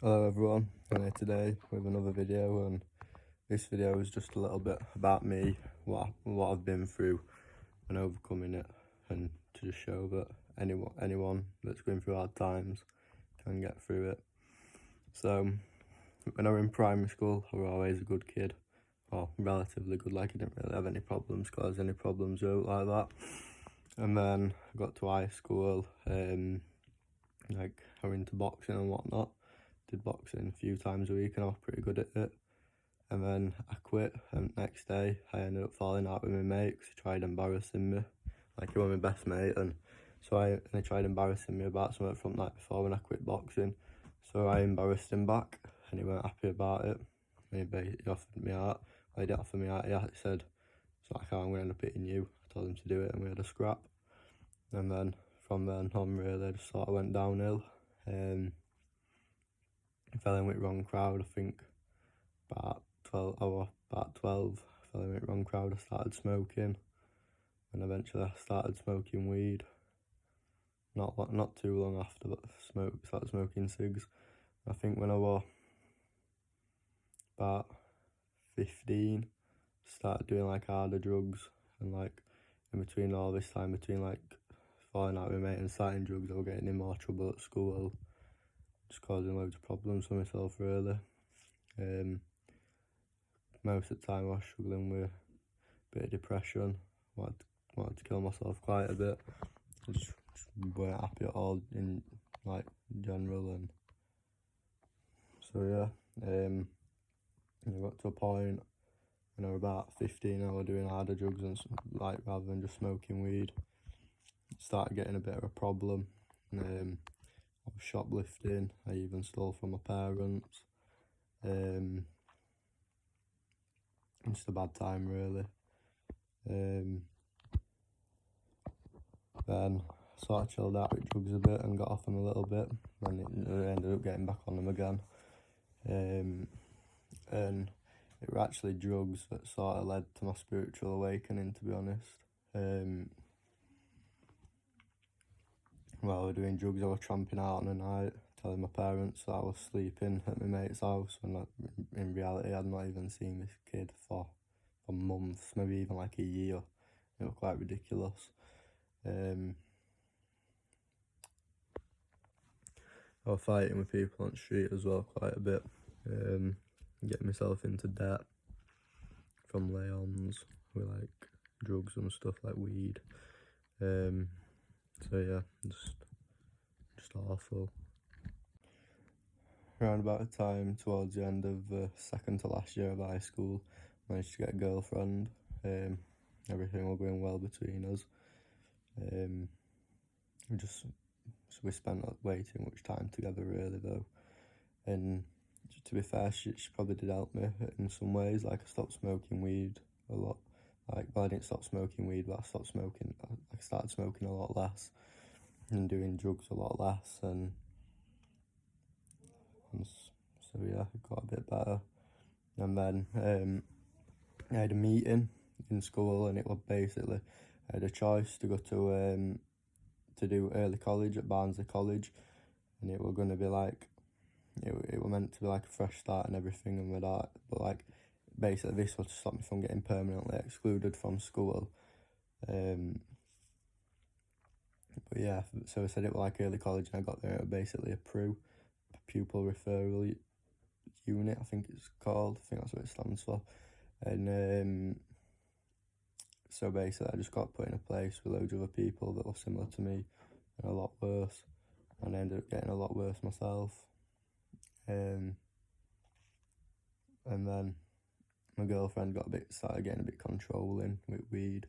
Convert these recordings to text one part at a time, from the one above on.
Hello everyone, I'm here today with another video, and this video is just a little bit about me, what I've been through and overcoming it, and to just show that anyone that's going through hard times can get through it. So when I was in primary school, I was always a good kid, or relatively good, like I didn't really have any problems, cause any problems out like that. And then I got to high school, like I was into boxing and whatnot. Did boxing a few times a week and I was pretty good at it. And then I quit, and next day I ended up falling out with my mate because he tried embarrassing me. Like, he was my best mate, and he tried embarrassing me about something from the night before when I quit boxing. So I embarrassed him back and he weren't happy about it. And he offered me out. Well, he didn't offer me out, he said, "So I'm going to end up hitting you." I told him to do it and we had a scrap. And then from then on, really, I just sort of went downhill. I fell in with the wrong crowd, I think about 12, I fell in with the wrong crowd. I started smoking, and eventually I started smoking weed. Not too long after that, started smoking cigs. I think when I was about 15, started doing like harder drugs, and like in between all this time, between like falling out with my mate and starting drugs, I was getting in more trouble at school, just causing loads of problems for myself, really. Most of the time I was struggling with a bit of depression, wanted to kill myself quite a bit. Just weren't happy at all in like general, and so yeah. I got to a point when I was about 15, I was doing harder drugs and like rather than just smoking weed. It started getting a bit of a problem. I was shoplifting. I even stole from my parents. Just a bad time, really. Then I sort of chilled out with drugs a bit and got off them a little bit, and I ended up getting back on them again. And it were actually drugs that sort of led to my spiritual awakening, to be honest. While I was doing drugs, I was tramping out on a night, telling my parents that I was sleeping at my mate's house, when in reality I'd not even seen this kid for months, maybe even like a year. It was quite ridiculous. I was fighting with people on the street as well quite a bit, getting myself into debt from lay-ons with like drugs and stuff like weed. So yeah, just awful. Around about the time towards the end of the second to last year of high school, managed to get a girlfriend. Everything was going well between us. We spent way too much time together, really, though. And to be fair, she probably did help me in some ways. Like, I stopped smoking weed a lot. Like, well, I didn't stop smoking weed, but I started smoking a lot less and doing drugs a lot less, and so yeah, it got a bit better. And then I had a meeting in school, and it was basically, I had a choice to go to do early college at Barnsley College, and it was going to be like, it was meant to be like a fresh start and everything and with that, but like basically this was to stop me from getting permanently excluded from school. But yeah, so I said it was like early college, and I got there, it was basically a pupil referral unit, I think it's called. I think that's what it stands for. And so basically I just got put in a place with loads of other people that were similar to me and a lot worse, and I ended up getting a lot worse myself. And then my girlfriend started getting a bit controlling with weed,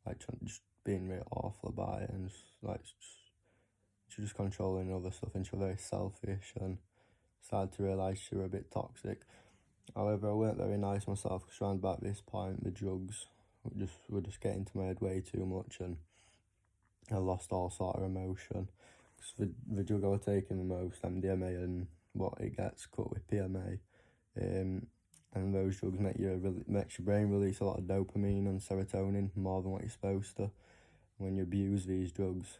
like just being really awful about it, and she was just controlling other stuff, and she was very selfish, and started to realise she was a bit toxic. However, I weren't very nice myself, because around about this point the drugs were just getting to my head way too much, and I lost all sort of emotion. Because the drug I was taking the most, MDMA, and what it gets cut with PMA, and those drugs makes your brain release a lot of dopamine and serotonin, more than what you're supposed to. When you abuse these drugs,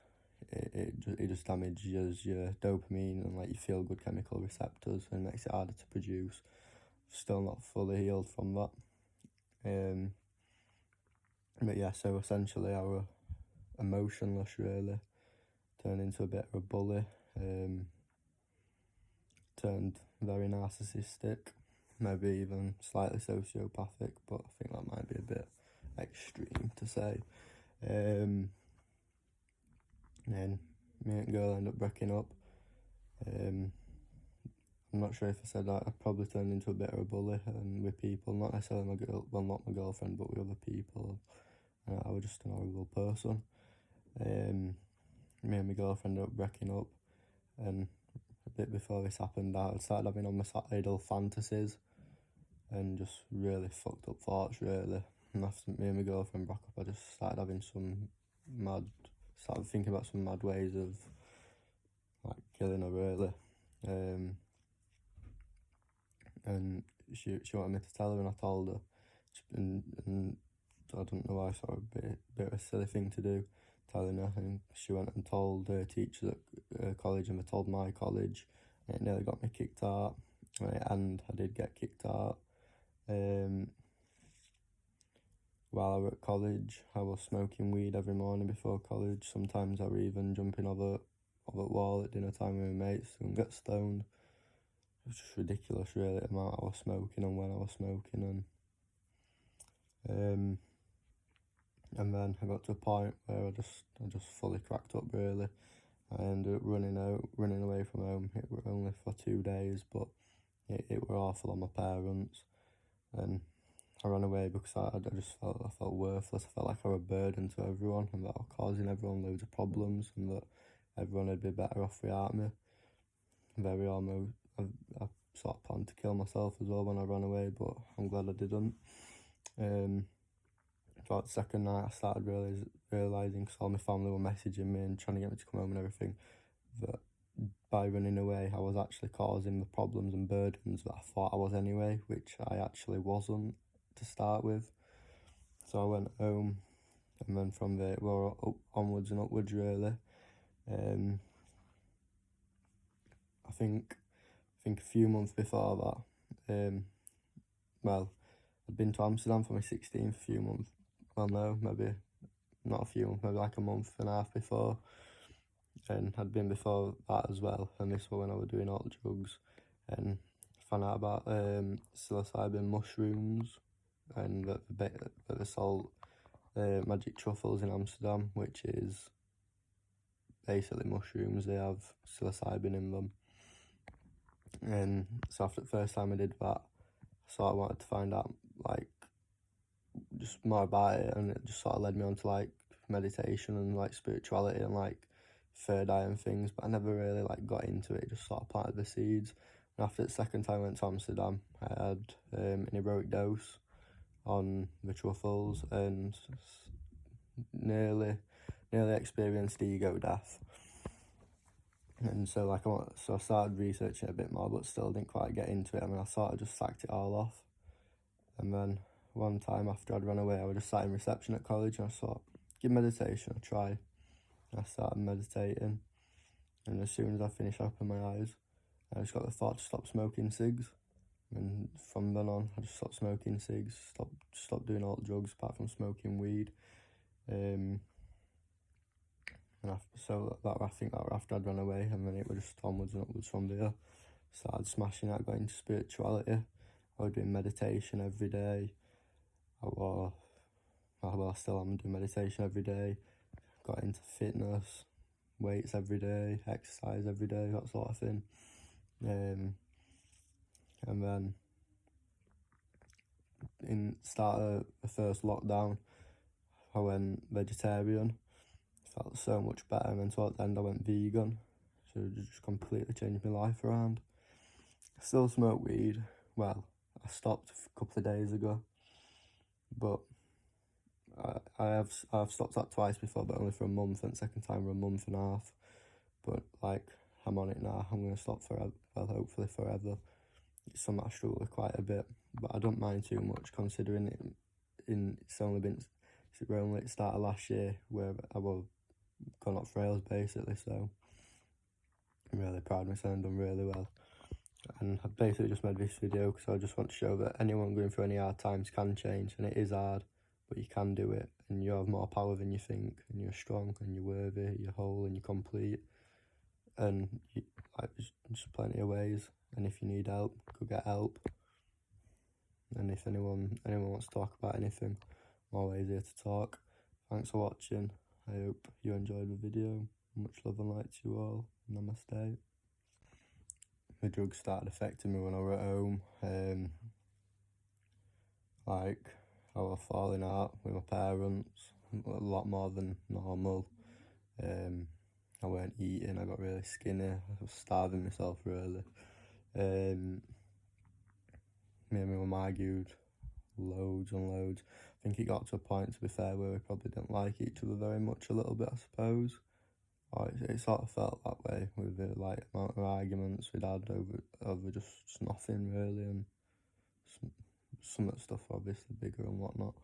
it just damages your dopamine and like your feel good chemical receptors and makes it harder to produce. Still not fully healed from that. But yeah, so essentially I was emotionless really, turned into a bit of a bully, turned very narcissistic, maybe even slightly sociopathic, but I think that might be a bit extreme to say. And then me and girl ended up breaking up. I'm not sure if I said that. I probably turned into a bit of a bully with people, not necessarily not my girlfriend, but with other people. I was just an horrible person. Me and my girlfriend ended up breaking up, and a bit before this happened, I started having homicidal fantasies and just really fucked up thoughts, really. And after me and my girlfriend broke up, I just started thinking about some mad ways of like killing her, really. And she wanted me to tell her, and I told her. And I don't know why, I thought it was a bit of a silly thing to do, telling her. And she went and told her teachers at her college, and they told my college, and it nearly got me kicked out. And I did get kicked out. While I was at college, I was smoking weed every morning before college. Sometimes I was even jumping over the wall at dinner time with my mates and get stoned. It was just ridiculous, really, the amount I was smoking and when I was smoking. And then I got to a point where I just fully cracked up, really. I ended up running away from home. It were only for 2 days, but it were awful on my parents. And I ran away because I felt worthless. I felt like I was a burden to everyone, and that I was causing everyone loads of problems, and that everyone would be better off without me. I sort of planned to kill myself as well when I ran away, but I'm glad I didn't. About the second night, I started realising, because all my family were messaging me and trying to get me to come home and everything, that by running away, I was actually causing the problems and burdens that I thought I was anyway, which I actually wasn't to start with. So I went home, and then from there, onwards and upwards, really. I think a few months before that, I'd been to Amsterdam for my 16th, a few months. Well, no, maybe not a few months, maybe like a month and a half before. And I'd been before that as well, and this was when I was doing all the drugs. And found out about psilocybin mushrooms, and that they sold magic truffles in Amsterdam, which is basically mushrooms. They have psilocybin in them. And so after the first time I did that, I sort of wanted to find out like just more about it, and it just sort of led me on to like meditation and like spirituality and like third eye and things, but I never really like got into it. Just sort of planted the seeds. And after the second time I went to Amsterdam, I had an heroic dose on the truffles and nearly experienced ego death. And so I started researching it a bit more, but still didn't quite get into it. I mean, I sort of just sacked it all off. And then one time after I'd run away, I was just sat in reception at college, and I thought, give meditation a try. And I started meditating, and as soon as I finished opening my eyes, I just got the thought to stop smoking cigs. And from then on, I just stopped smoking cigs, stopped doing all the drugs apart from smoking weed. I think that after I'd run away, and then it was just onwards and upwards from there. Started smashing out, got into spirituality. I was doing meditation every day. I still am doing meditation every day. Got into fitness, weights every day, exercise every day, that sort of thing. And then in start of the first lockdown, I went vegetarian. Felt so much better, and then towards the end I went vegan. So it just completely changed my life around. I still smoke weed. Well, I stopped a couple of days ago, but I've stopped that twice before, but only for a month, and the second time for a month and a half. But like, I'm on it now. I'm going to stop forever, well, hopefully forever. It's something I struggle with quite a bit, but I don't mind too much, considering it only started last year, where I was gone up frails basically, so I'm really proud of myself and done really well. And I've basically just made this video because I just want to show that anyone going through any hard times can change, and it is hard, but you can do it, and you have more power than you think, and you're strong, and you're worthy, you're whole, and you're complete, and there's just plenty of ways, and if you need help, go get help, and if anyone wants to talk about anything, I'm always here to talk. Thanks for watching. I hope you enjoyed the video. Much love and light to you all. Namaste. The drugs started affecting me when I was at home. Like, I was falling out with my parents a lot more than normal. I weren't eating, I got really skinny, I was starving myself really. Me and my mum argued loads and loads. I think it got to a point, to be fair, where we probably didn't like each other very much, a little bit, I suppose. It sort of felt that way with the amount of arguments we'd had over just nothing really, and some of the stuff obviously bigger and whatnot.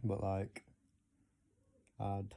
But like, I'd